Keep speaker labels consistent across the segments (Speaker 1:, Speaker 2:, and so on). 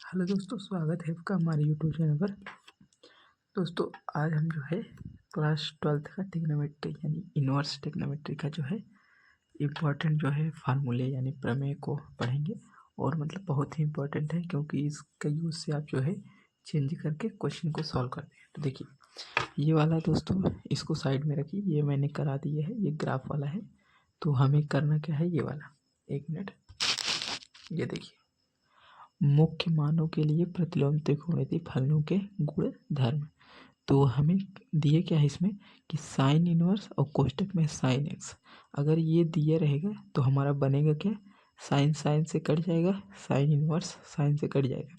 Speaker 1: Hello दोस्तों, स्वागत है आपका हमारे यूट्यूब चैनल पर। दोस्तों आज हम जो है क्लास 12th का ट्रिग्नोमेट्री यानी इन्वर्स ट्रिग्नोमेट्री का जो है इम्पोर्टेंट जो है फार्मूले यानी प्रमेय को पढ़ेंगे। और मतलब बहुत ही इम्पोर्टेंट है क्योंकि इसका यूज़ से आप जो है चेंज करके क्वेश्चन को सॉल्व करते हैं। तो देखिए ये वाला दोस्तों, इसको साइड में रखिए, ये मैंने करा दिया है, ये ग्राफ वाला है। तो हमें करना क्या है, ये वाला, एक मिनट, ये देखिए मुख्य मानों के लिए प्रतिलोम त्रिकोणमितीय फलनों के गुण धर्म। तो हमें दिए क्या है इसमें कि साइन इनवर्स और कोष्टक में साइन एक्स, अगर ये दिए रहेगा तो हमारा बनेगा क्या, साइन साइन से कट जाएगा, साइन इनवर्स साइन से कट जाएगा,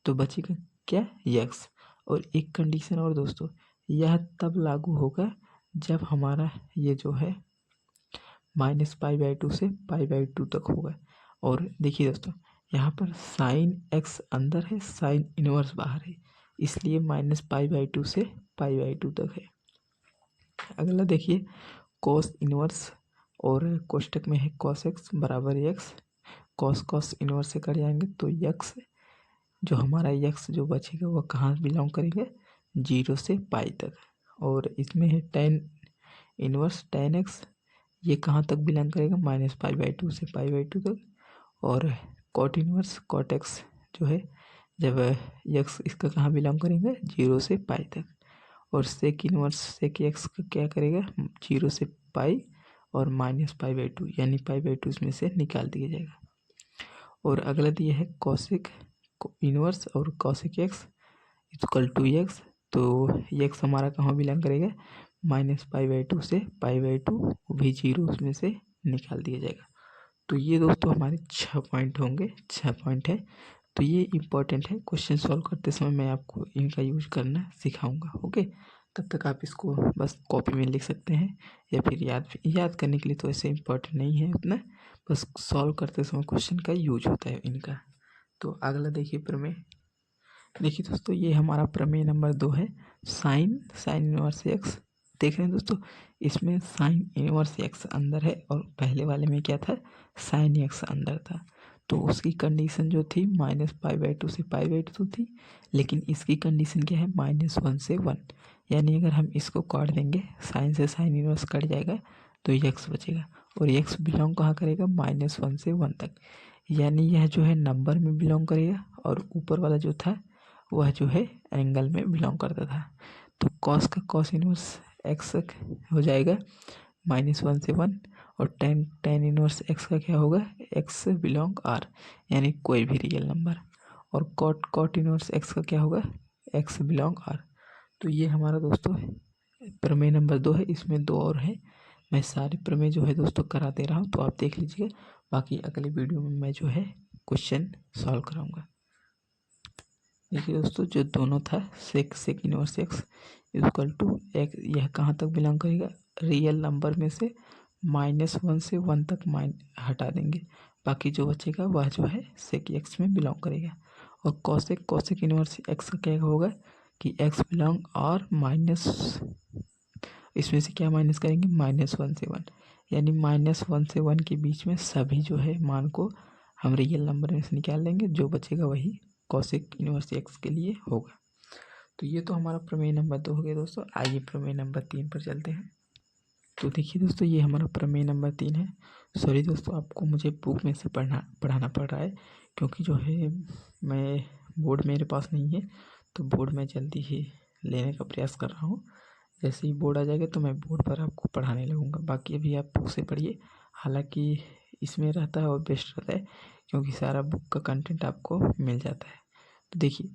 Speaker 1: तो बचेगा क्या, यक्स। और एक कंडीशन और दोस्तों, यह तब लागू होगा जब हमारा ये जो है -π/2 से π/2 तक होगा। और देखिए दोस्तों, यहाँ पर साइन एक्स अंदर है, साइन इनवर्स बाहर है, इसलिए -π/2 से π/2 तक है। अगला देखिए कॉस इनवर्स, और कोष्टक में है कॉस एक्स बराबर एक्स, कॉस कॉस इनवर्स से कट जाएंगे तो यक्स, जो हमारा यक्स जो बचेगा वह कहाँ बिलोंग करेंगे, 0 से पाई तक। और इसमें है टेन इनवर्स टेन एक्स, ये कहाँ तक बिलोंग करेगा, -π/2 से π/2 तक। और कॉट इनवर्स कॉट एक्स जो है, जब यक्स इसका कहाँ बिलोंग करेंगे, 0 से पाई तक। और सेक इनवर्स सेक एक्स का क्या करेगा, 0 से पाई और -π/2 यानी π/2 इसमें से निकाल दिया जाएगा। और अगला दिया है कॉसेक इनवर्स और cosec x equal to x, तो एक्स हमारा कहाँ बिलोंग करेगा, -π/2 से π/2, भी 0 उसमें से निकाल दिया जाएगा। तो ये दोस्तों हमारे 6 पॉइंट होंगे, 6 पॉइंट है। तो ये इम्पोर्टेंट है, क्वेश्चन सॉल्व करते समय मैं आपको इनका यूज करना सिखाऊंगा। ओके, तब तक आप इसको बस कॉपी में लिख सकते हैं या फिर याद करने के लिए तो ऐसे इम्पोर्टेंट नहीं है उतना, बस सॉल्व करते समय क्वेश्चन का यूज होता है इनका। तो अगला देखिए प्रमेय। देखिए दोस्तों, ये हमारा प्रमेय नंबर 2 है, साइन साइन इनवर्स एक्स। देख रहे हैं दोस्तों, इसमें साइन इनवर्स एक्स अंदर है और पहले वाले में क्या था, साइन एक्स अंदर था। तो उसकी कंडीशन जो थी -π/2 से π/2 थी, लेकिन इसकी कंडीशन क्या है, -1 से 1, यानी अगर हम इसको काट देंगे, साइन से साइन इनवर्स कट जाएगा तो एक्स बचेगा। और एक्स बिलोंग कहाँ करेगा, -1 से 1 तक, यानी यह जो है नंबर में बिलोंग करेगा। और ऊपर वाला जो था वह जो है एंगल में बिलोंग करता था। तो कॉस का कॉस इनवर्स एक्स हो जाएगा -1 से 1, और टेन टेन इनवर्स एक्स का क्या होगा, एक्स बिलोंग आर, यानी कोई भी रियल नंबर। और कॉट कॉट इनवर्स एक्स का क्या होगा, एक्स बिलोंग आर। तो ये हमारा दोस्तों प्रमेय नंबर 2 है। इसमें 2 और है, मैं सारे प्रमेय जो है दोस्तों करा दे रहा हूँ, तो आप देख लीजिएगा। बाकी अगले वीडियो में मैं जो है क्वेश्चन सॉल्व कराऊंगा। देखिए दोस्तों, जो दोनों था sec sec inverse x equal to x, यह कहाँ तक बिलोंग करेगा, रियल नंबर में से -1 से 1 तक हटा देंगे, बाकी जो बचेगा वह जो है सेक एक्स में बिलोंग करेगा। और कॉसेक कॉसेक इनवर्स एक्स का क्या होगा कि एक्स बिलोंग और माइनस, इसमें से क्या माइनस करेंगे, -1 से 1, यानी -1 से 1 के बीच में सभी जो है मान को हम रियल नंबर में से निकाल लेंगे, जो बचेगा वही कॉसेक इनवर्स एक्स के लिए होगा। तो ये तो हमारा प्रमेय नंबर 2 हो गया दोस्तों। आइए प्रमेय नंबर 3 पर चलते हैं। तो देखिए दोस्तों, ये हमारा प्रमेय नंबर 3 है। सॉरी दोस्तों, आपको मुझे बुक में से पढ़ाना पड़ रहा है, क्योंकि जो है मैं बोर्ड मेरे पास नहीं है, तो बोर्ड में जल्दी ही लेने का प्रयास कर रहा हूँ। जैसे ही बोर्ड आ जाएगा तो मैं बोर्ड पर आपको पढ़ाने लगूँगा। बाकी अभी आप बुक से पढ़िए, हालांकि इसमें रहता है और बेस्ट रहता है, क्योंकि सारा बुक का कंटेंट आपको मिल जाता है। तो देखिए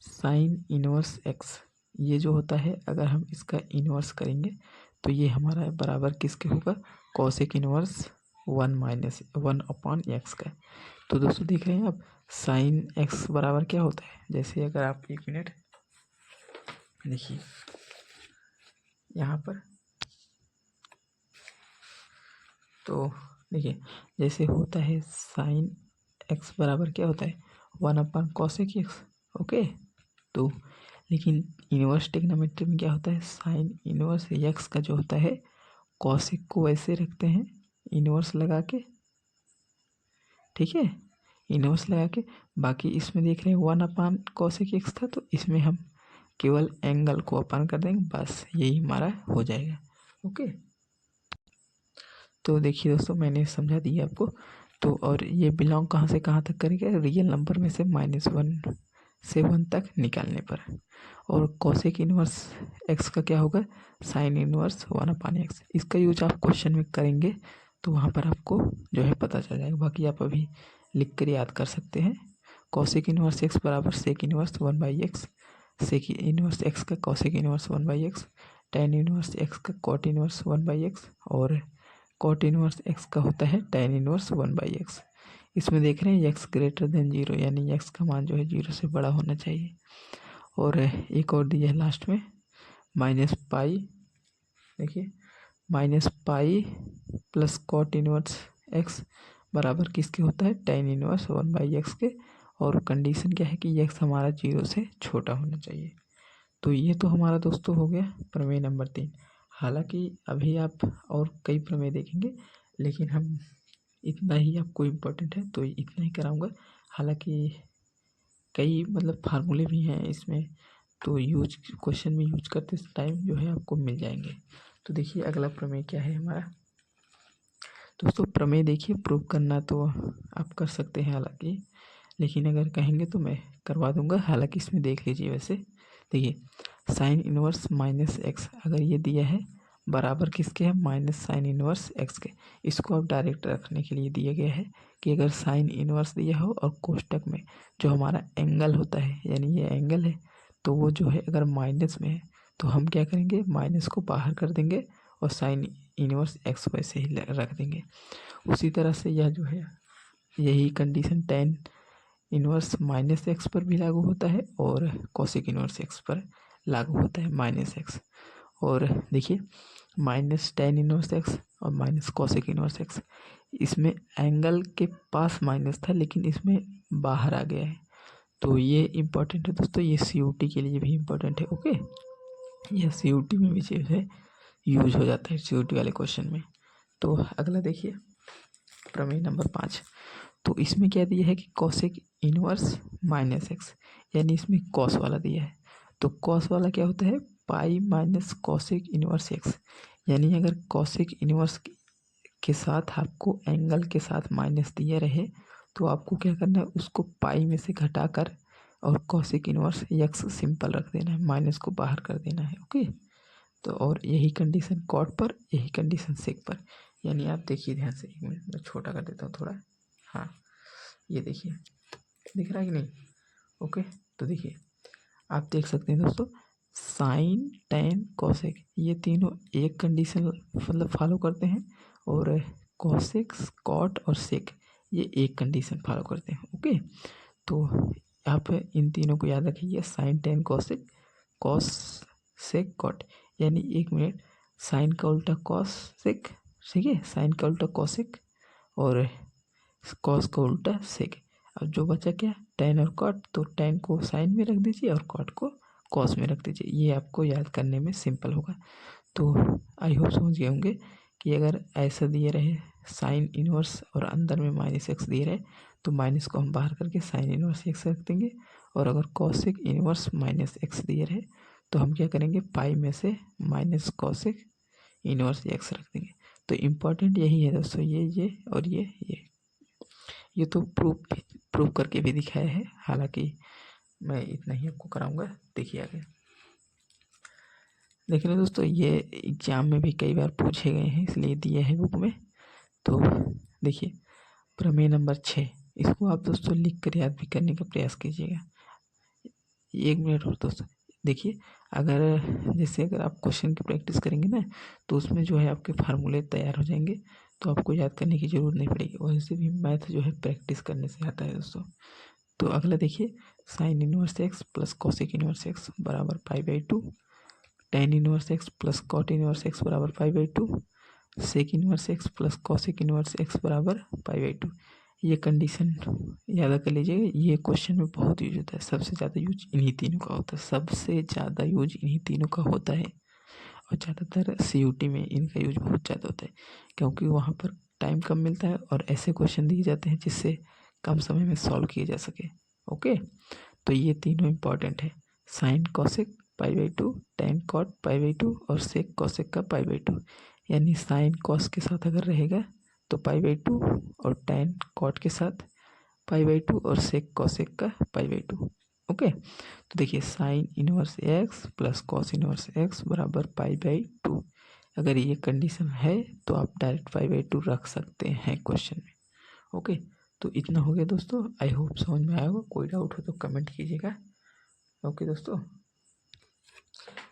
Speaker 1: साइन इनवर्स एक्स, ये जो होता है अगर हम इसका इनवर्स करेंगे तो ये हमारा बराबर किसके होगा, कॉसेक इनवर्स 1/(x) का। तो दोस्तों देख रहे हैं आप, साइन एक्स बराबर क्या होता है, जैसे अगर आप एक मिनट देखिए यहाँ पर, तो देखिए जैसे होता है साइन एक्स बराबर क्या होता है, 1/cosec x। ओके, तो लेकिन इनवर्स ट्रिग्नोमेट्री में क्या होता है, साइन इनवर्स एक्स का जो होता है कॉसेक को वैसे रखते हैं इनवर्स लगा के, ठीक है, इनवर्स लगा के, बाकी इसमें देख रहे हैं 1/cos था, तो इसमें हम केवल एंगल को अपन कर देंगे, बस यही हमारा हो जाएगा। ओके, तो देखिए दोस्तों मैंने समझा दिया आपको। तो और ये बिलोंग कहाँ से कहाँ तक करेंगे, रियल नंबर में से -1 से 1 तक निकालने पर। और कोसेक इनवर्स एक्स का क्या होगा, साइन इनवर्स 1/x। इसका यूज आप क्वेश्चन में करेंगे तो वहाँ पर आपको जो है पता चल जाएगा, बाकी आप अभी लिख कर याद कर सकते हैं। कोसेक इनवर्स एक्स बराबर sec inverse 1/x, sec inverse x का cosec inverse 1/x, tan inverse x का कॉट इनवर्स 1/x, और कॉट इनवर्स एक्स का होता है टेन इनवर्स 1/x। इसमें देख रहे हैं x ग्रेटर देन 0, यानी x का मान जो है 0 से बड़ा होना चाहिए। और एक और दिया है लास्ट में -पाई, देखिए -pi plus cot inverse x बराबर किसके होता है, टेन इनवर्स 1/x के। और कंडीशन क्या है कि x हमारा 0 से छोटा होना चाहिए। तो ये तो हमारा दोस्तों हो गया प्रमेय नंबर 3। हालांकि अभी आप और कई प्रमेय देखेंगे, लेकिन हम इतना ही आपको इम्पोर्टेंट है तो इतना ही कराऊंगा। हालांकि कई मतलब फार्मूले भी हैं इसमें, तो यूज क्वेश्चन में यूज करते टाइम जो है आपको मिल जाएंगे। तो देखिए अगला प्रमेय क्या है हमारा दोस्तों। प्रमेय देखिए प्रूव करना तो आप कर सकते हैं हालांकि, लेकिन अगर कहेंगे तो मैं करवा दूंगा। हालांकि इसमें देख लीजिए, वैसे देखिए साइन इनवर्स -x अगर ये दिया है बराबर किसके है, माइनस साइन इनवर्स x के। इसको आप डायरेक्ट रखने के लिए दिया गया है कि अगर साइन इनवर्स दिया हो और कोष्टक में जो हमारा एंगल होता है, यानी ये एंगल है, तो वो जो है अगर माइनस में है तो हम क्या करेंगे, माइनस को बाहर कर देंगे और साइन इनवर्स x वैसे ही रख देंगे। उसी तरह से यह जो है यही कंडीशन टेन इनवर्स -x पर भी लागू होता है और कोसेक इनवर्स x पर लागू होता है -x। और देखिए -tan इनवर्स x और माइनस कोसेक इनवर्स x, इसमें एंगल के पास माइनस था लेकिन इसमें बाहर आ गया है। तो ये इम्पोर्टेंट है दोस्तों, ये CUT के लिए भी इम्पोर्टेंट है। ओके, यह CUT में भी जो है यूज हो जाता है, CUT वाले क्वेश्चन में। तो अगला देखिए प्रमेय नंबर 5। तो इसमें क्या दिया है कि कोसेक इनवर्स -x, यानी इसमें कॉस वाला दिया है। तो कॉस वाला क्या होता है, pi minus cosec inverse x, यानी अगर कोसेक इनवर्स के साथ आपको एंगल के साथ माइनस दिया रहे तो आपको क्या करना है, उसको पाई में से घटाकर और कोसेक इनवर्स x सिंपल रख देना है, माइनस को बाहर कर देना है। ओके, तो और यही कंडीशन कॉट पर, यही कंडीशन सेक पर। यानी आप देखिए ध्यान से, एक मिनट मैं छोटा कर देता हूँ थोड़ा। हाँ, ये देखिए दिख रहा है कि नहीं। ओके, तो देखिए आप देख सकते हैं दोस्तों, साइन टेन कोसेक ये तीनों एक कंडीशन मतलब फॉलो करते हैं, और कोसेक कॉट और सेक ये एक कंडीशन फॉलो करते हैं। ओके, तो यहाँ पे इन तीनों को याद रखिए, sine tan cosec, cos sec cot, यानी एक मिनट, साइन का उल्टा कॉस सेक, ठीक है, साइन का उल्टा कोसेक और कॉस का उल्टा सेक। अब जो बचा क्या, टेन और कॉट, तो टेन को साइन में रख दीजिए और कॉट को कॉस में रख दीजिए, ये आपको याद करने में सिंपल होगा। तो आई होप समझ गए होंगे कि अगर ऐसा दिए रहे साइन इनवर्स और अंदर में -x दिए रहे तो माइनस को हम बाहर करके साइन इनवर्स x रख देंगे, और अगर कोसेक इनवर्स -x दिए रहे तो हम क्या करेंगे, पाई में से माइनस कोसेक इनवर्स x रख देंगे। तो इम्पॉर्टेंट यही है दोस्तों, ये और ये तो प्रूफ करके भी दिखाया है। हालांकि मैं इतना ही आपको कराऊंगा। देखिए आगे देख रहे हैं दोस्तों, ये एग्जाम में भी कई बार पूछे गए हैं इसलिए दिया है बुक में। तो देखिए प्रमेय नंबर 6, इसको आप दोस्तों लिख कर याद भी करने का प्रयास कीजिएगा। एक मिनट और दोस्तों, देखिए अगर आप क्वेश्चन की प्रैक्टिस करेंगे ना तो उसमें जो है आपके फार्मूले तैयार हो जाएंगे, तो आपको याद करने की ज़रूरत नहीं पड़ेगी। वैसे भी मैथ जो है प्रैक्टिस करने से आता है दोस्तों। तो अगला देखिए, sine inverse x plus cosec inverse x बराबर π/2, tan inverse x plus cot inverse x बराबर π/2, sec inverse x plus cosec inverse x बराबर π/2। ये कंडीशन याद कर लीजिएगा, ये क्वेश्चन में बहुत यूज होता है, सबसे ज़्यादा यूज इन्हीं तीनों का होता है, सबसे ज़्यादा यूज इन्हीं तीनों का होता है। और ज़्यादातर CUT में इनका यूज बहुत ज़्यादा होता है, क्योंकि वहाँ पर टाइम कम मिलता है और ऐसे क्वेश्चन दिए जाते हैं जिससे कम समय में सॉल्व किए जा सके। ओके, तो ये तीनों इम्पॉर्टेंट है, साइन कॉसेक π/2, tan कॉट π/2 और सेक कॉसेक का π/2। यानी साइन कॉस के साथ अगर रहेगा तो π/2 और tan कॉट के साथ π/2 और सेक कॉसेक का π/2। ओके, तो देखिए sine inverse x plus cos inverse x बराबर π/2। अगर ये कंडीशन है तो आप डायरेक्ट π/2 रख सकते हैं क्वेश्चन में। ओके, तो इतना हो गया दोस्तों, आई होप समझ में आया होगा। कोई डाउट हो तो कमेंट कीजिएगा। ओके दोस्तों,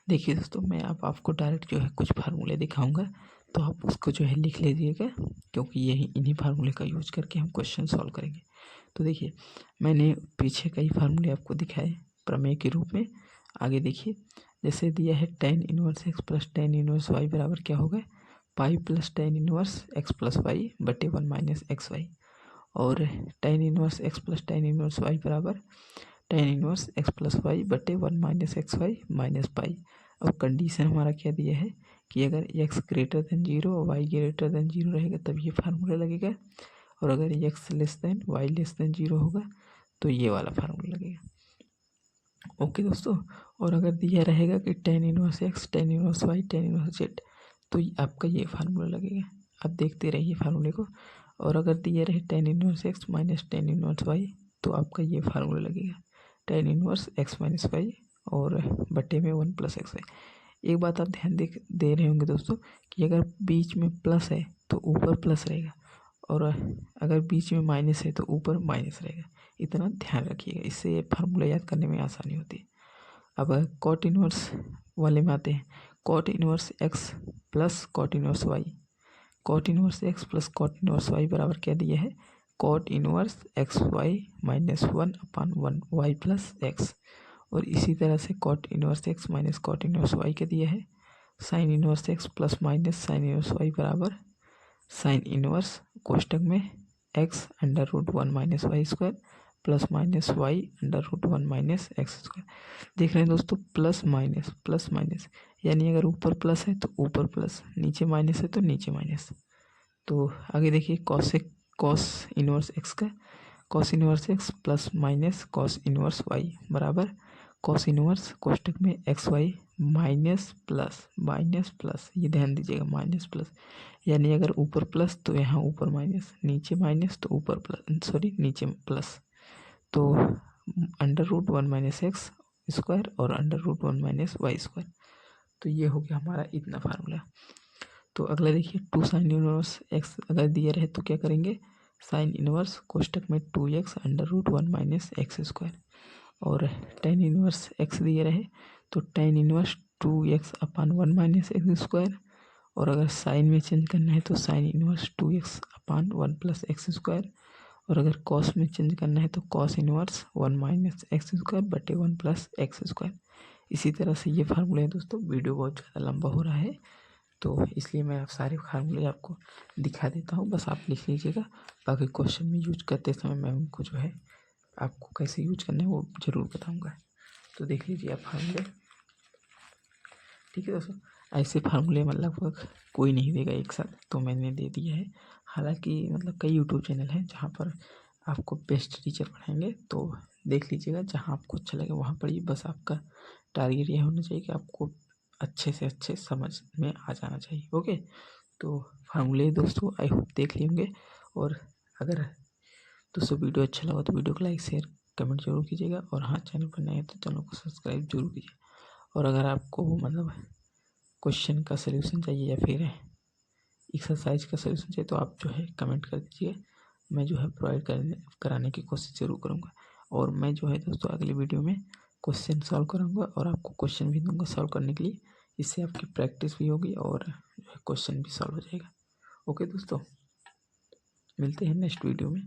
Speaker 1: देखिए दोस्तों, मैं आपको डायरेक्ट जो है कुछ फार्मूले दिखाऊंगा, तो आप उसको जो है लिख लीजिएगा, क्योंकि यही इन्हीं फार्मूले का यूज करके हम क्वेश्चन सॉल्व करेंगे। तो देखिए, मैंने पीछे कई फार्मूले आपको दिखाए प्रमेय के रूप में। आगे देखिए, जैसे दिया है tan inverse x plus tan inverse y बराबर क्या होगा, pi plus tan inverse x plus y बटे 1 माइनस एक्स वाई। और tan inverse x plus tan inverse y बराबर tan inverse x plus y बटे 1 minus x y minus pi. और condition हमारा क्या दिया है कि अगर x ग्रेटर देन 0 और y ग्रेटर देन 0 रहेगा तब ये फार्मूला लगेगा, और अगर x less than y less than 0 होगा तो ये वाला फार्मूला लगेगा। ओके दोस्तों, और अगर दिया रहेगा कि tan inverse x tan inverse y tan inverse z तो आपका ये फार्मूला लगेगा। आप देखते रहिए फार्मूले को। और अगर दिया रहे tan inverse x minus tan inverse y तो आपका ये फार्मूला लगेगा, tan inverse x minus y और बटे में 1 प्लस एक्स वाई। एक बात आप ध्यान दे रहे होंगे दोस्तों कि अगर बीच में प्लस है तो ऊपर प्लस रहेगा, और अगर बीच में माइनस है तो ऊपर माइनस रहेगा। इतना ध्यान रखिएगा, इससे ये फार्मूला याद करने में आसानी होती है। अब कॉट इनवर्स वाले में आते हैं, cot inverse x plus cot inverse y. Cot inverse x plus cot inverse y बराबर क्या दिया है, cot inverse x y minus 1/1 y plus x. और इसी तरह से cot inverse x minus cot inverse y का दिया है, sine inverse x plus minus sine inverse y बराबर साइन इनवर्स कोष्टक में x under root 1 minus y square plus minus y under root 1 minus x square. देख रहे हैं दोस्तों, प्लस माइनस, यानी अगर ऊपर प्लस है तो ऊपर प्लस, नीचे माइनस है तो नीचे माइनस। तो आगे देखिए, कॉस इनवर्स एक्स का cos inverse x plus minus cos inverse y बराबर कॉस इनवर्स कोष्टक में एक्स वाई माइनस प्लस, ये ध्यान दीजिएगा, माइनस प्लस, यानी अगर ऊपर प्लस तो यहाँ ऊपर माइनस, नीचे माइनस तो ऊपर प्लस, नीचे प्लस। तो under root 1 minus x square और under root 1 minus y square. तो ये हो गया हमारा इतना फार्मूला। तो अगला देखिए, 2 साइन इनवर्स एक्स अगर दिया रहे तो क्या करेंगे, साइन इनवर्स कोष्टक में 2x under root 1 minus x square. और tan इनवर्स x दिए रहे तो tan inverse 2x/1 minus x square. और अगर साइन में चेंज करना है तो sine inverse 2x/1 plus x square. और अगर कॉस में चेंज करना है तो cos inverse 1 minus x square बटे 1 प्लस एक्स स्क्वायर। इसी तरह से ये फार्मूले हैं दोस्तों। वीडियो बहुत ज़्यादा लंबा हो रहा है तो इसलिए मैं आप सारे फार्मूले आपको दिखा देता हूँ, बस आप लिख लीजिएगा। बाकी क्वेश्चन में यूज करते समय मैं उनको जो है आपको कैसे यूज करना है वो ज़रूर बताऊंगा। तो देख लीजिए आप फार्मूले, ठीक है दोस्तों। ऐसे फार्मूले मतलब कोई नहीं देगा एक साथ, तो मैंने दे दिया है। हालांकि मतलब कई यूट्यूब चैनल हैं जहाँ पर आपको बेस्ट टीचर पढ़ाएंगे, तो देख लीजिएगा जहाँ आपको अच्छा लगे वहाँ पढ़िए। बस आपका टारगेट यह होना चाहिए कि आपको अच्छे से अच्छे समझ में आ जाना चाहिए। ओके, तो फार्मूले दोस्तों आई होप देख लेंगे। और अगर दोस्तों वीडियो अच्छा लगा तो वीडियो को लाइक शेयर कमेंट जरूर कीजिएगा। और हाँ, चैनल पर नए हैं तो चैनल को सब्सक्राइब जरूर कीजिए। और अगर आपको मतलब क्वेश्चन का सलूशन चाहिए या फिर एक्सरसाइज का सलूशन चाहिए तो आप जो है कमेंट कर दीजिए, मैं जो है प्रोवाइड कराने की कोशिश ज़रूर करूँगा। और मैं जो है दोस्तों अगली वीडियो में क्वेश्चन सॉल्व करूँगा और आपको क्वेश्चन भी दूँगा सॉल्व करने के लिए। इससे आपकी प्रैक्टिस भी होगी और क्वेश्चन भी सॉल्व हो जाएगा। ओके दोस्तों, मिलते हैं नेक्स्ट वीडियो में।